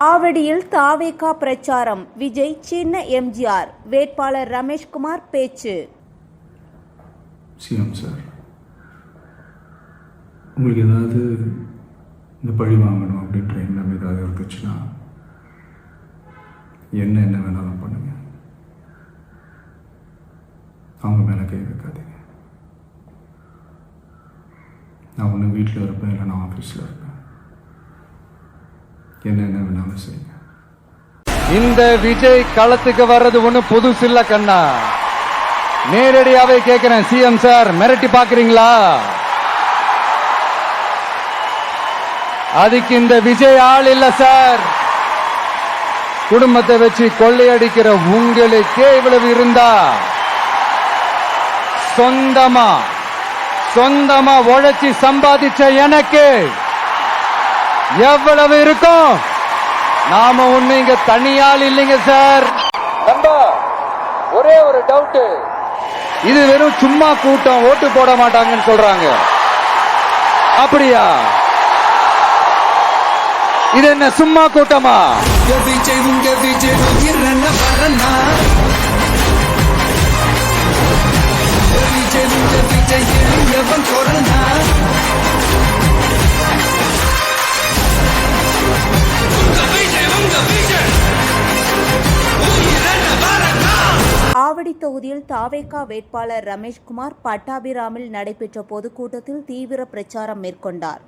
ஆவடியில் தாவேகா பிரச்சாரம். விஜய் சின்ன எம்ஜிஆர், வேட்பாளர் ரமேஷ்குமார் பேச்சு. சிஎம் சார், உங்களுக்கு ஏதாவது இந்த பழி வாங்கணும் அப்படின்ற எண்ணம் ஏதாவது இருந்துச்சுன்னா என்ன வேணாலும் பண்ணுங்க. அவங்க மேலே கை வைக்காதீங்க. நான் ஒன்று வீட்டில் இருப்பேன், இல்லை நான் ஆஃபீஸில் இருப்பேன். என்ன வேணாலும் செய்யுங்க. இந்த விஜய் களத்துக்கு வர்றது ஒண்ணு புதுசு இல்ல கண்ணா. நேரடியாவே கேக்குறேன், சிஎம் சார் மிரட்டி பாக்குறீங்களா? அதுக்கு இந்த விஜய் ஆள் இல்ல சார். குடும்பத்தை வச்சு கொள்ளையடிக்கிற உங்களுக்கே இவ்வளவு இருந்தா, சொந்தமா உழைச்சி சம்பாதிச்ச எனக்கு எவ்வளவு இருக்கும்? நாம ஒண்ணு இங்க தனியால் இல்லைங்க சார். ஒரே ஒரு டவுட், இது வெறும் சும்மா கூட்டம், ஓட்டு போட மாட்டாங்கன்னு சொல்றாங்க. அப்படியா? இது என்ன சும்மா கூட்டமா? ஆவடி தொகுதியில் தாவேகா வேட்பாளர் ரமேஷ்குமார் பட்டாபிராமில் நடைபெற்ற பொதுக்கூட்டத்தில் தீவிர பிரச்சாரம் மேற்கொண்டார்.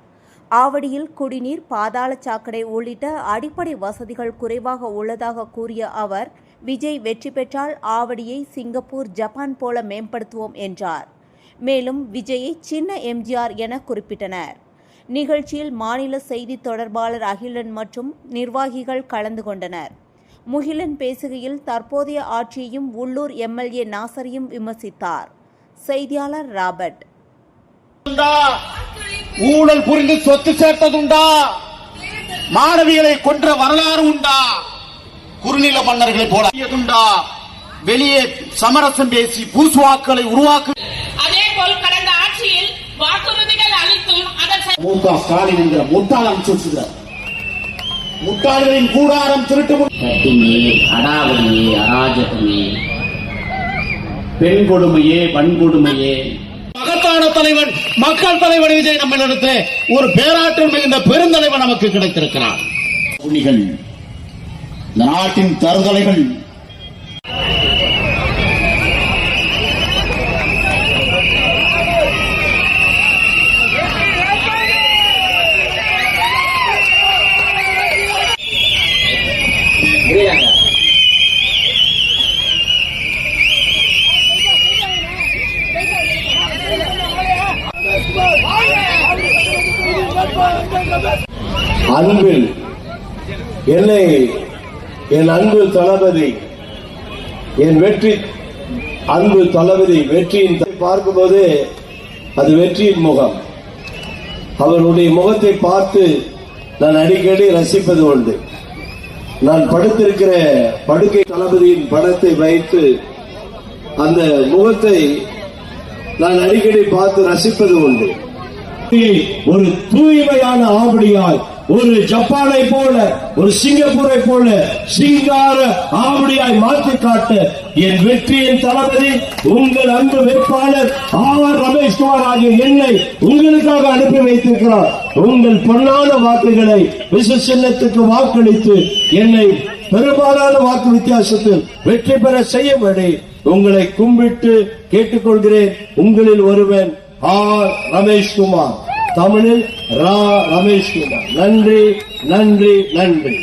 ஆவடியில் குடிநீர், பாதாள சாக்கடை உள்ளிட்ட அடிப்படை வசதிகள் குறைவாக உள்ளதாக கூறிய அவர், விஜய் வெற்றி பெற்றால் ஆவடியை சிங்கப்பூர், ஜப்பான் போல மேம்படுத்துவோம் என்றார். மேலும் விஜயை சின்ன எம்ஜிஆர் என குறிப்பிட்டனர். நிகழ்ச்சியில் மாநில செய்தி தொடர்பாளர் அகிலன் மற்றும் நிர்வாகிகள் கலந்து கொண்டனர். முகிலன் பேசுகையில் தற்போதைய ஆட்சியையும் உள்ளூர் எம்எல்ஏ நாசரையும் விமர்சித்தார். செய்தியாளர் ராபர்ட். ஊழல் புரிந்து சொத்து சேர்த்ததுண்டா? மாணவிகளை கொன்ற வரலாறு உண்டா? குறுநில மன்னர்களை போலதுண்டா? வெளியே சமரசம் பேசி பூசுவாக்களை உருவாக்கு. அதேபோல் கடந்த ஆட்சியில் வாக்குறுதிகள் அளித்தும் மு.க. ஸ்டாலின் என்கிற முட்டாள் அனுப்பிச்சு முட்டாள்களின் கூடாரம் திருட்டு கட்டிமே, அடாவடியே, அராஜகமே, பெண் கொடுமையே, வன்கொடுமையே. மகத்தான தலைவன், மக்கள் தலைவன் விஜய் நம்மளிடத்தில் ஒரு பேராற்றல் மிகுந்த பெருந்தலைவன் நமக்கு கிடைத்திருக்கிறார். புலிகள், இந்த நாட்டின் தருதலைகள் அன்பில் என்னை, என் அன்பு தளபதி, என் வெற்றி அன்பு தளபதி வெற்றியின் பார்க்கும்போது அது வெற்றியின் முகம். அவருடைய முகத்தை பார்த்து நான் அடிக்கடி ரசிப்பது உண்டு. நான் படுத்திருக்கிற படுக்கை தளபதியின் படத்தை வைத்து அந்த முகத்தை நான் அடிக்கடி பார்த்து ரசிப்பது உண்டு. ஒரு தூய்மையான ஆவடியாய், ஒரு ஜப்பானை போல, ஒரு சிங்கப்பூரை போல சிங்கார ஆவடியாய் மாற்றி காட்ட என் வெற்றியின் தளபதி, உங்கள் அன்பு வேட்பாளர் ஆர் ரமேஷ்குமார் ஆகிய என்னை உங்களுக்காக அனுப்பி வைத்திருக்கிறார். உங்கள் பொன்னான வாக்குகளை விசு சின்னத்துக்கு வாக்களித்து என்னை பெரும்பாலான வாக்கு வித்தியாசத்தில் வெற்றி பெற செய்யும்படி உங்களை கும்பிட்டு கேட்டுக்கொள்கிறேன். உங்களில் ஒருவன் ஆர் ரமேஷ்குமார், தமிழில் ரா ரமேஷ்குமார். நன்றி, நன்றி, நன்றி.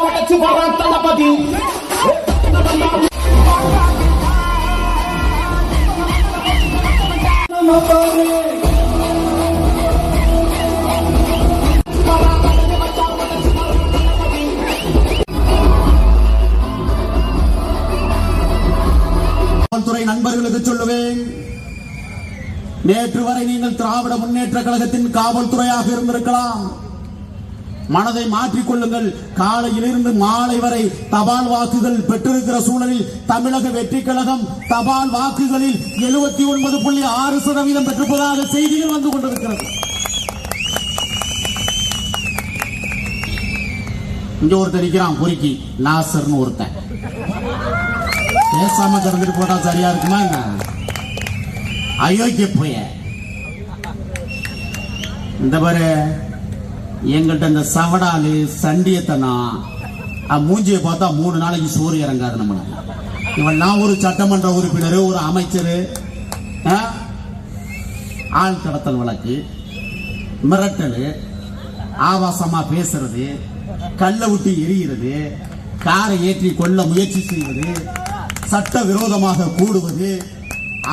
அடிச்சு வரான் தளபதி. நண்பர்களுக்கு சொல்லுவேன், நேற்று வரை நீங்கள் திராவிட முன்னேற்ற கழகத்தின் காவல்துறையாக இருந்திருக்கலாம். மனதை மாற்றிக் கொள்ளுங்கள். காலையிலிருந்து மாலை வரை தபால் வாக்குகள் பெற்றிருக்கிற சூழலில் தமிழக வெற்றி கழகம் தபால் வாக்குகளில் 79.6% பெற்றிருப்பதாக செய்திகள் வந்து கொண்டிருக்கிறது. இங்க ஒருத்தர் இருக்கிறான் பொறுக்கி, நாசர்னு ஒருத்தன். பேசாம கிடந்துட்டு போட்டா சரியா இருக்குமா என்ன? அயோக்கிய போய இந்த பாரு, எங்கிட்ட இந்த சவடாலு சண்டியத்தனம் மூஞ்சியை பார்த்தா 3 நாளைக்கு சோறு இறங்காது நம்மளுக்கு. இவன் நான் ஒரு சட்டமன்ற உறுப்பினர், ஒரு அமைச்சர், ஆள் கடத்தல் வழக்கு, மிரட்டல், ஆபாசமா பேசுறது, கல்ல விட்டு எரிகிறது, காரை ஏற்றி கொள்ள முயற்சி செய்வது, சட்ட விரோதமாக கூடுவது,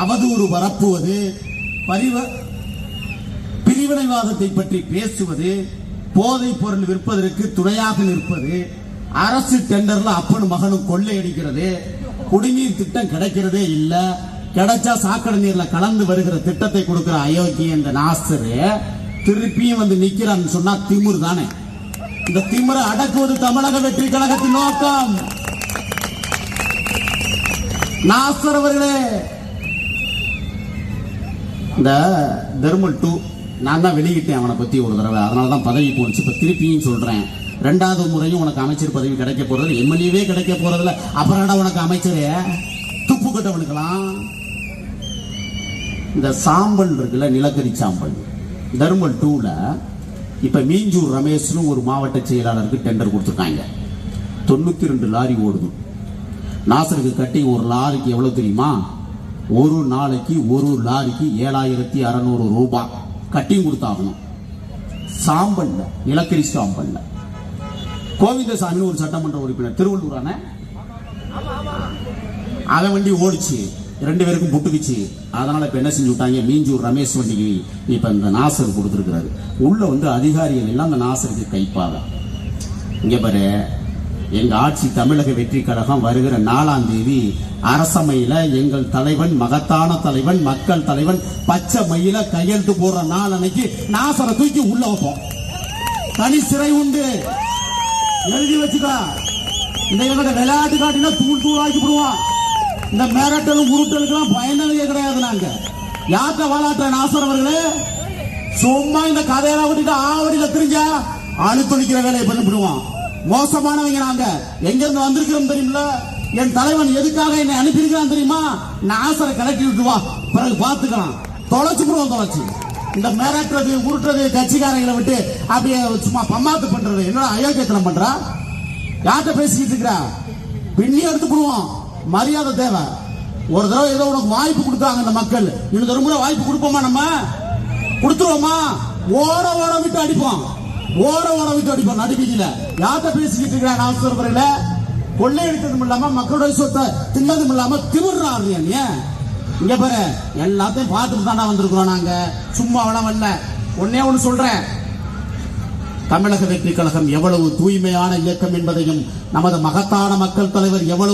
அவதூறு பரப்புவது, பிரிவினைவாதத்தை பற்றி பேசுவது, போதைப் பொருள் விற்பதற்கு துணையாக நிற்பது, அரசு டெண்டர்ல அப்பனும் மகனும் கொள்ளையடிக்கிறது, குடிநீர் திட்டம் கிடைக்கிறதே இல்ல, கிடைச்சா சாக்கடை நீர்ல கலந்து வருகிற திட்டத்தை கொடுக்கிற அயோக்கிய இந்த நாசரு திருப்பியும் வந்து நிக்கிறான்னு சொன்னா திமிரு தானே. இந்த திமிரை அடக்குவது தமிழக வெற்றி கழகத்தின் நோக்கம். நாசர் அவர்களே, இந்த தெர்மல் 2 நான் தான் வெளியிட்டேன் அவனை பத்தி ஒரு தடவை, அதனாலதான் பதவி போச்சு. இப்ப திருப்பியும் சொல்றேன், 2வது முறையும் உனக்கு அமைச்சர் பதவி கிடைக்க போறது, எம்எல்ஏவே கிடைக்க போறதுல, அப்புறம் உனக்கு அமைச்சரே துப்பு கட்டவனுக்கலாம். இந்த சாம்பல் இருக்குல்ல, நிலக்கரி சாம்பல், தெர்மல் 2ல இப்ப மீஞ்சூர் ரமேஷ்னு ஒரு மாவட்ட செயலாளருக்கு டெண்டர் கொடுத்துருக்காங்க. 92 லாரி ஓடுது. நாசருக்கு கட்டி ஒரு லாரிக்கு எவ்வளவு தெரியுமா? ஒரு நாளைக்கு ஒரு லாரிக்கு 7600 ரூபாய் கட்டியும் கொடுத்தாகணும். சாம்பல்ல, நிலக்கரி சாம்பல்ல. கோவிந்தசாமி ஒரு சட்டமன்ற உறுப்பினர், திருவள்ளூரான, அவன் வண்டி ஓடிச்சு, 2 பேருக்கும் புட்டுக்குச்சு. அதனால இப்ப என்ன செஞ்சு விட்டாங்க, மீஞ்சூர் ரமேஷ் வண்டிக்கு இப்ப இந்த நாசர் கொடுத்திருக்கிறாரு. உள்ள வந்து அதிகாரிகள் எல்லாம் அந்த நாசருக்கு கைப்பாக. இங்க பாரு, எங்க ஆட்சி தமிழக வெற்றி கழகம் வருகிற 4ஆம் தேதி அரசமையில எங்கள் தலைவன், மகத்தான தலைவன், மக்கள் தலைவன் பச்சை மயில கையெழுத்து போடுற நாள் அன்னைக்கு நாசரை தூக்கி உள்ள வைப்போம். தனி சிறை உண்டு, எழுதி வச்சுக்க. இந்த விளையாட்டு காட்டினா தூள் தூளாக்கி விடுவான். இந்த மிரட்டலும் உருட்டலுக்கெல்லாம் பயனே கிடையாது. நாங்க யார்கிட்ட வாழாட்ட நாசர் அவர்களே, சும்மா இந்த கதையெல்லாம் விட்டுட்டு ஆவடியில தெரிஞ்சா அழுத்தொழிக்கிற வேலையை பண்ணிவிடுவான். மோசமானவங்க நாங்க. எங்க இருந்து வந்திருக்கிறோம் தெரியுமில்ல? என் தலைவன் எதுக்காக என்னை அனுப்பியிருக்கிறான் தெரியுமா? நாசரை கலட்டி விட்டு வா, பிறகு பார்த்துக்கலாம். தொலைச்சு இந்த மிரட்டுறது உருட்டுறது கட்சிக்காரங்களை விட்டு அப்படியே சும்மா பம்மாத்து பண்றது என்னோட அயோக்கியத்தனம் பண்றா. யார்கிட்ட பேசிக்கிட்டு இருக்கிறா? பின்னி எடுத்து போடுவோம். மரியாதை தேவை. ஒரு தடவை ஏதோ உனக்கு வாய்ப்பு கொடுத்தாங்க இந்த மக்கள், இன்னொரு முறை வாய்ப்பு கொடுப்போமா? நம்ம கொடுத்துருவோமா? ஓட விட்டு அடிப்போம். நடுவீதியில யார்கிட்ட பேசிக்கிட்டு இருக்கிற நாசர்வர்கள? கொள்ளையடித்ததும் இல்லாம மக்களுடைய சொத்தை தின்னதும் இல்லாம திமிர்றாரு. இங்க பாரு, எல்லாத்தையும் பார்த்துட்டு தானே வந்திருக்கிறோம் நாங்க, சும்மா வரல. ஒன்னே ஒண்ணு சொல்றேன், தமிழக வெற்றி கழகம் எவ்வளவு தூய்மையான இயக்கம் என்பதையும், நமது மகத்தான மக்கள் தலைவர் எவ்வளவு